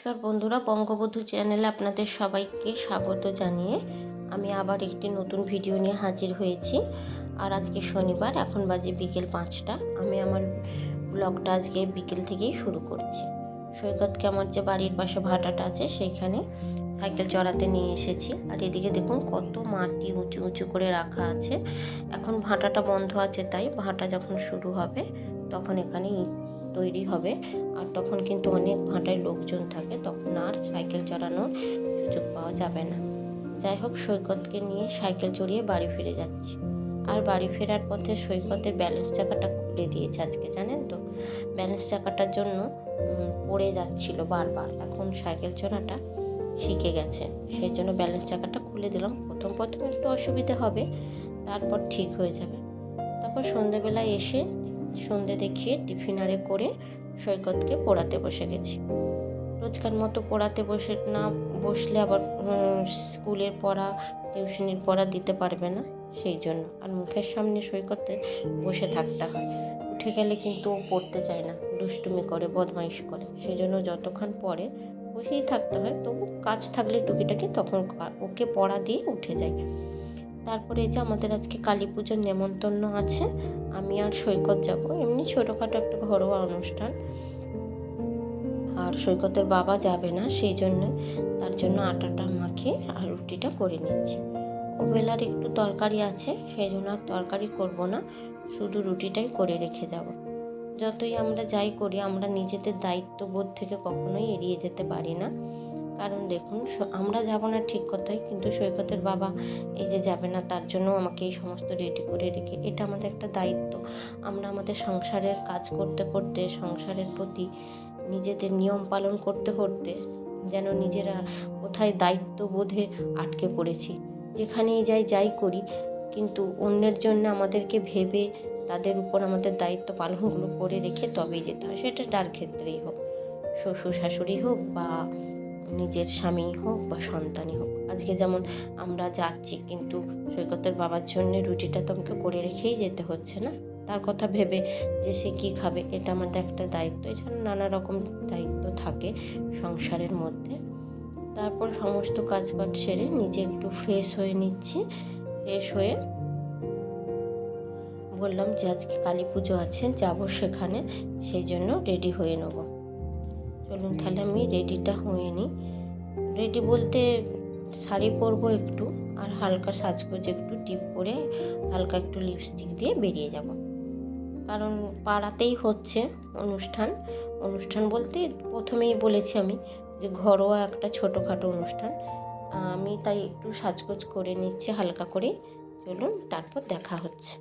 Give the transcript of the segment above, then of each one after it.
নমস্কার বন্ধুরা, বঙ্গবধূ চ্যানেলে আপনাদের সবাইকে স্বাগত জানিয়ে আমি আবার একটি নতুন ভিডিও নিয়ে হাজির হয়েছি। আর আজকে শনিবার, এখন বাজে বিকেল 5টা। আমি আমার ব্লগটা আজকে বিকেল থেকেই শুরু করছি। সৈকতকে আমার যে বাড়ির পাশে ভাটাটা আছে সেইখানে সাইকেল চড়াতে নিয়ে এসেছি। আর এদিকে দেখুন কত মাটি উঁচু উঁচু করে রাখা আছে। এখন ভাটাটা বন্ধ আছে, তাই ভাটা যখন শুরু হবে তখন এখানে তৈরি হবে। আর তখন কিন্তু অনেক ভাটায় লোকজন থাকে, তখন আর সাইকেল চড়ানোর সুযোগ পাওয়া যাবে না। যাই হোক, সৈকতকে নিয়ে সাইকেল চড়িয়ে বাড়ি ফিরে যাচ্ছি। আর বাড়ি ফেরার পথে সৈকতের ব্যালেন্স চাকাটা খুলে দিয়েছে আজকে, জানেন তো। ব্যালেন্স চাকাটার জন্য পড়ে যাচ্ছিল বারবার। এখন সাইকেল চড়াটা শিখে গেছে, সেই জন্য ব্যালেন্স চাকাটা খুলে দিলাম। প্রথম প্রথম একটু অসুবিধা হবে, তারপর ঠিক হয়ে যাবে। তারপর সন্ধেবেলায় এসে সন্ধে দেখিয়ে টিফিনারে করে সৈকতকে পড়াতে বসে গেছি। রোজকার মতো পড়াতে বসলে আবার স্কুলের পড়া, টিউশনির পড়া দিতে পারবে না, সেই জন্য। আর মুখের সামনে সৈকতে বসে থাকতে হয়। উঠে গেলে কিন্তু ও পড়তে চায় না, দুষ্টুমি করে, বদমাইশি করে। সেই জন্য যতক্ষণ পড়ে বসেই থাকতে হয়। তবু কাজ থাকলে টুকিটাকি তখন ওকে পড়া দিয়ে উঠে যায়। তারপরে এই যে আমাদের আজকে কালী পুজোর নেমন্তন্ন আছে। আমি আর সৈকত যাব, এমনি ছোটোখাটো একটা ঘরোয়া অনুষ্ঠান। আর সৈকতের বাবা যাবে না, সেই জন্য তার জন্য আটাটা মাখিয়ে আর রুটিটা করে নিচ্ছি। ওবেলার একটু তরকারি আছে, সেই জন্য আর তরকারি করব না, শুধু রুটিটাই করে রেখে যাব। যতই আমরা যাই করি, আমরা নিজেদের দায়িত্ববোধ থেকে কখনোই এড়িয়ে যেতে পারি না। কারণ দেখুন, আমরা যাব না ঠিক কথাই, কিন্তু সৈকতের বাবা এই যে যাবে না, তার জন্য আমাকে এই সমস্ত রেডি করে রেখে, এটা আমাদের একটা দায়িত্ব। আমরা আমাদের সংসারের কাজ করতে করতে, সংসারের প্রতি নিজেদের নিয়ম পালন করতে করতে যেন নিজেরা কোথায় দায়িত্ববোধে আটকে পড়েছি। যেখানেই যাই করি, কিন্তু অন্যের জন্য আমাদেরকে ভেবে তাদের উপর আমাদের দায়িত্ব পালনগুলো করে রেখে তবেই যেতে হয়। সেটা যার ক্ষেত্রেই হোক, শ্বশুর শাশুড়ি হোক বা নিজের স্বামী হোক বা সন্তানই হোক। আজকে যেমন আমরা যাচ্ছি, কিন্তু সৈকতের বাবার জন্য রুটিটা তো আমাকে করে রেখেই যেতে হচ্ছে না, তার কথা ভেবে যে সে কী খাবে, এটা আমাদের একটা দায়িত্ব। এছাড়া নানা রকম দায়িত্ব থাকে সংসারের মধ্যে। তারপর সমস্ত কাজবাজ সেরে নিজে একটু ফ্রেশ হয়ে নিচ্ছি। ফ্রেশ হয়ে বললাম যে আজকে কালী পুজো আছে, যাবো সেখানে, সেই জন্য রেডি হয়ে নেব। চলুন তাহলে আমি রেডিটা হয়ে নিই। রেডি বলতে শাড়ি পরবো একটু, আর হালকা সাজগোজ একটু টিপ করে হালকা একটু লিপস্টিক দিয়ে বেরিয়ে যাব। কারণ পাড়াতেই হচ্ছে অনুষ্ঠান বলতে প্রথমেই বলেছি আমি যে ঘরোয়া একটা ছোটোখাটো অনুষ্ঠান। আমি তাই একটু সাজগোজ করে নিচ্ছি হালকা করে। চলুন, তারপর দেখা হচ্ছে।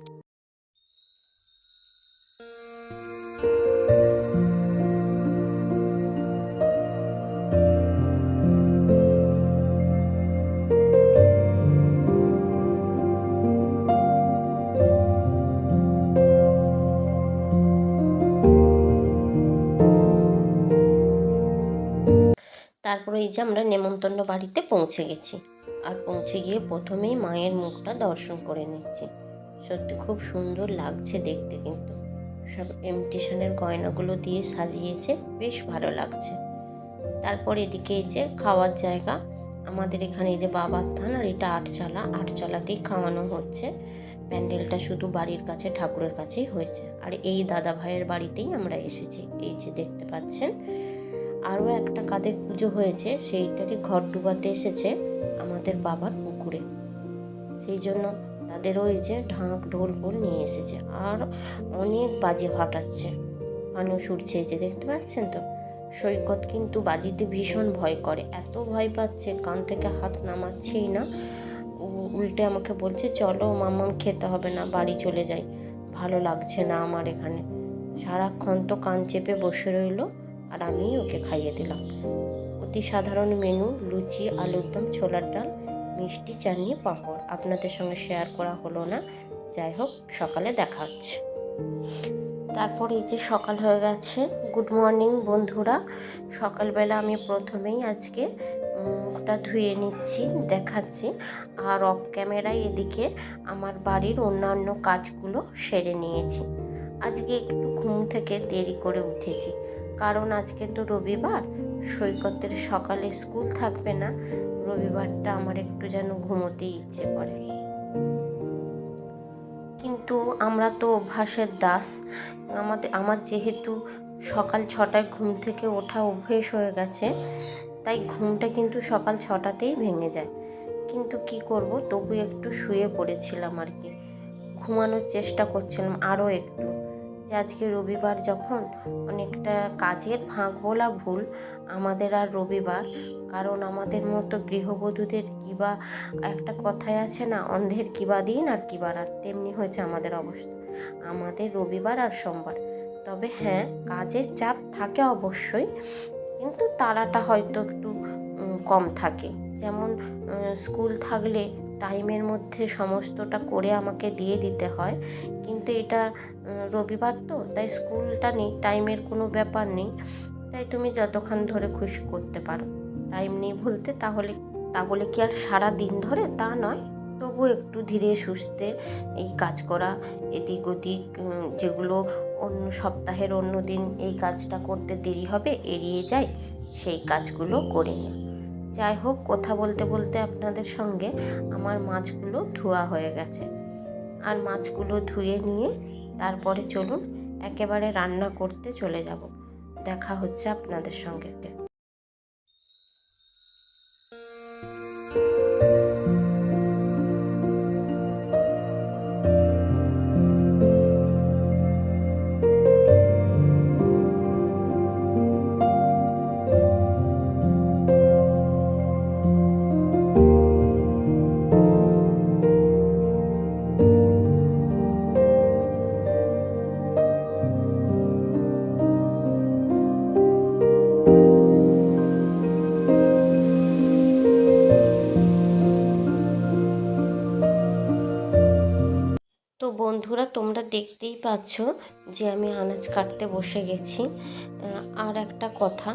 তারপরে এই যে আমরা নেমন্তন্ন বাড়িতে পৌঁছে গেছি। আর পৌঁছে গিয়ে প্রথমেই মায়ের মুখটা দর্শন করে নিচ্ছি। সত্যি খুব সুন্দর লাগছে দেখতে, কিন্তু সব ইমিটেশনের গয়নাগুলো দিয়ে সাজিয়েছে, বেশ ভালো লাগছে। তারপর এদিকে এই যে খাওয়ার জায়গা, আমাদের এখানে এই যে বাবার থান, আর এটা আটচালাতেই খাওয়ানো হচ্ছে। প্যান্ডেলটা শুধু বাড়ির কাছে, ঠাকুরের কাছেই হয়েছে। আর এই দাদা ভাইয়ের বাড়িতেই আমরা এসেছি, এই যে দেখতে পাচ্ছেন। আরও একটা কাদের পুজো হয়েছে, সেইটারই ঘর ডুবাতে এসেছে আমাদের বাবার পুকুরে, সেই জন্য তাদেরও এই যে ঢাক ঢোল নিয়ে এসেছে। আর অনেক বাজি ফাটাচ্ছে, মানুষ উঠছে, এই যে দেখতে পাচ্ছেন তো। সৈকত কিন্তু বাজিতে ভীষণ ভয় করে, এত ভয় পাচ্ছে, কান থেকে হাত নামাচ্ছেই না। উল্টে আমাকে বলছে, চলো মাম্মাম, খেতে হবে না, বাড়ি চলে যাই, ভালো লাগছে না আমার এখানে। সারাক্ষণ তো কান চেপে বসে রইল, আর আমি ওকে খাইয়ে দিলাম। অতি সাধারণ মেনু, লুচি, আলুর দম, ছোলার ডাল, মিষ্টি, চাটনি, পাঁপড়। আপনাদের সঙ্গে শেয়ার করা হলো না, যাই হোক, সকালে দেখা হচ্ছে। তারপর এই যে সকাল হয়ে গেছে। গুড মর্নিং বন্ধুরা। সকালবেলা আমি প্রথমেই আজকে মুখটা ধুয়ে নিচ্ছি, দেখাচ্ছি। আর অফ ক্যামেরায় এদিকে আমার বাড়ির অন্যান্য কাজগুলো সেরে নিয়েছি। আজকে একটু ঘুম থেকে দেরি করে উঠেছি, কারণ আজকে তো রবিবার, সৈকতের সকালে স্কুল থাকবে না, রবিবারটা আমার একটু যেন ঘুমোতেই ইচ্ছে করে। কিন্তু আমরা তো অভ্যাসের দাস। আমার যেহেতু সকাল 6টায় ঘুম থেকে ওঠা অভ্যেস হয়ে গেছে, তাই ঘুমটা কিন্তু সকাল 6টাতেই ভেঙে যায়। কিন্তু কি করব, তবু একটু শুয়ে পড়েছিলাম আর কি, ঘুমানোর চেষ্টা করছিলাম আরও একটু, যে আজকে রবিবার যখন অনেকটা কাজের ফাঁক বলা ভুল, আমাদের আর রবিবার, কারণ আমাদের মতো গৃহবধূদের কিবা একটা কথাই আছে না, অন্ধের কিবা দিন আর কিবা রাত, তেমনি হয়েছে আমাদের অবস্থা। আমাদের রবিবার আর সোমবার। তবে হ্যাঁ, কাজের চাপ থাকে অবশ্যই, কিন্তু তাড়াটা হয়তো একটু কম থাকে। যেমন স্কুল থাকলে টাইমের মধ্যে সমস্তটা করে আমাকে দিয়ে দিতে হয়, কিন্তু এটা রবিবার তো, তাই স্কুলটা নেই, টাইমের কোনো ব্যাপার নেই, তাই তুমি যতক্ষণ ধরে খুশি করতে পারো। টাইম নেই বলতে তাহলে কি আর সারা দিন ধরে, তা নয়, তবু একটু ধীরে সুস্থে এই কাজ করা, এদিক ওদিক যেগুলো অন্য সপ্তাহের অন্য দিন এই কাজটা করতে দেরি হবে, এড়িয়ে যায়, সেই কাজগুলো করে নিই। যাই হোক, কথা বলতে বলতে আপনাদের সঙ্গে আমার মাছগুলো ধোয়া হয়ে গেছে, আর মাছগুলো ধুয়ে নিয়ে তারপরে চলুন একেবারে রান্না করতে চলে যাব। দেখা হচ্ছে আপনাদের সঙ্গে। তো বন্ধুরা, তোমরা দেখতেই পাচ্ছ যে আমি আনাজ কাটতে বসে গেছি। আর একটা কথা,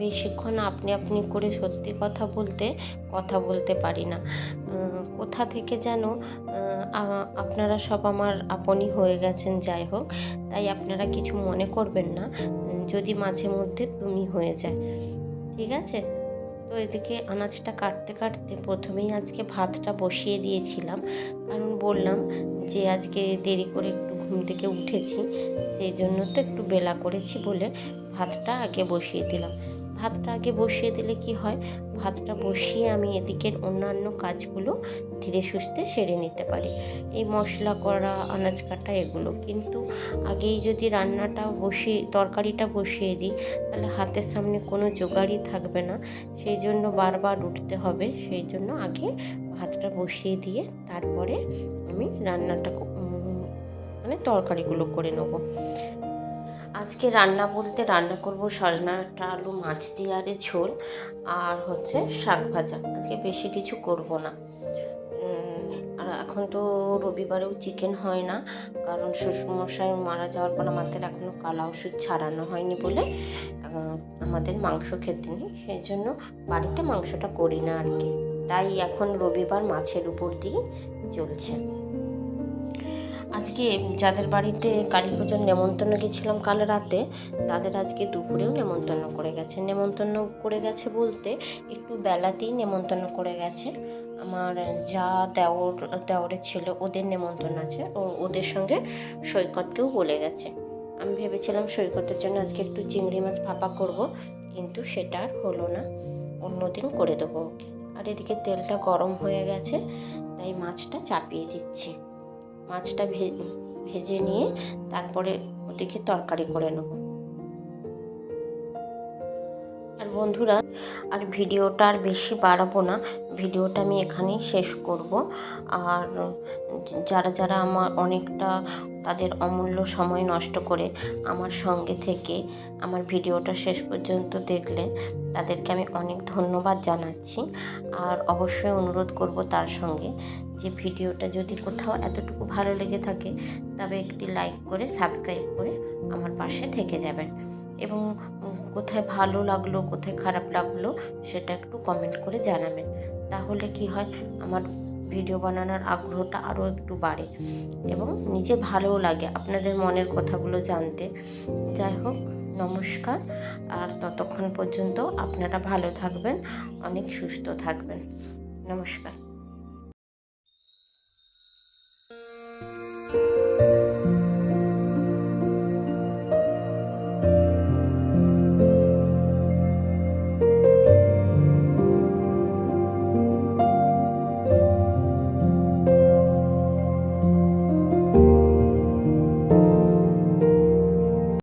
বেশিক্ষণ আপনি আপনি করে সত্যি কথা বলতে পারি না। কোথা থেকে যেন আপনারা সব আমার আপনই হয়ে গেছেন। যাই হোক, তাই আপনারা কিছু মনে করবেন না যদি মাঝে মধ্যে তুমি হয়ে যায়, ঠিক আছে? তো এদিকে আনাজটা কাটতে কাটতে প্রথমেই আজকে ভাতটা বসিয়ে দিয়েছিলাম, কারণ বললাম যে আজকে দেরি করে একটু ঘুম থেকে উঠেছি, সেই জন্য তো একটু বেলা করেছি বলে ভাতটা আগে বসিয়ে দিলাম। ভাতটা আগে বসিয়ে দিলে কি হয়, ভাতটা বসিয়ে আমি এদিকের অন্যান্য কাজগুলো ধীরে সুস্থে সেরে নিতে পারি, এই মশলা করা, আনাজ কাটা, এগুলো। কিন্তু আগেই যদি তরকারিটা বসিয়ে দিই, তাহলে হাতের সামনে কোনো জোগাড়ই থাকবে না, সেই জন্য বারবার উঠতে হবে। সেই জন্য আগে ভাতটা বসিয়ে দিয়ে তারপরে আমি রান্নাটা তরকারিগুলো করে নেব। আজকে রান্না বলতে রান্না করব সজনা ডাঁটা, আলু, মাছ দিয়ে আর ঝোল, আর হচ্ছে শাক ভাজা। আজকে বেশি কিছু করব না। আর এখন তো রবিবারেও চিকেন হয় না, কারণ শ্বশুরমশাই মারা যাওয়ার পর আমাদের এখনও কালা ওষুধ ছাড়ানো হয়নি বলে আমাদের মাংস খেতে নেই, সেই জন্য বাড়িতে মাংসটা করি না আর কি। তাই এখন রবিবার মাছের উপর দিয়ে চলছে। আজকে যাদের বাড়িতে কালী পুজোর নেমন্তন্ন গেছিলাম কাল রাতে, তাদের আজকে দুপুরেও নেমন্তন্ন করে গেছে বলতে একটু বেলাতেই নেমন্তন্ন করে গেছে। আমার যা দেওরের ছেলে, ওদের নেমন্তন্ন আছে, ওদের সঙ্গে সৈকতকেও বলে গেছে। আমি ভেবেছিলাম সৈকতের জন্য আজকে একটু চিংড়ি মাছ ভাপা করব, কিন্তু সেটা আর হলো না, অন্যদিন করে দেবো ওকে। আর এদিকে তেলটা গরম হয়ে গেছে, তাই মাছটা চাপিয়ে দিচ্ছি। মাছটা ভেজে নিয়ে তারপরে ওদিকে তরকারি করে নেব। আর বন্ধুরা, আর ভিডিওটা আর বেশি বাড়াবো না, ভিডিওটা আমি এখানেই শেষ করব। আর যারা আমার অনেকটা তাদের অমূল্য সময় নষ্ট করে আমার সঙ্গে থেকে আমার ভিডিওটা শেষ পর্যন্ত দেখলেন, তাদেরকে আমি অনেক ধন্যবাদ জানাচ্ছি। আর অবশ্যই অনুরোধ করব তার সঙ্গে যে ভিডিওটা যদি কোথাও এতটুকু ভালো লেগে থাকে, তবে একটি লাইক করে সাবস্ক্রাইব করে আমার পাশে থেকে যাবেন, এবং কোথায় ভালো লাগলো কোথায় খারাপ লাগলো সেটা একটু কমেন্ট করে জানাবেন। তাহলে কি হয়, আমার ভিডিও বানানোর আগ্রহটা আরও একটু বাড়ে এবং নিজে ভালোও লাগে আপনাদের মনের কথাগুলো জানতে। যাই হোক, নমস্কার। আর ততক্ষণ পর্যন্ত আপনারা ভালো থাকবেন, অনেক সুস্থ থাকবেন। নমস্কার।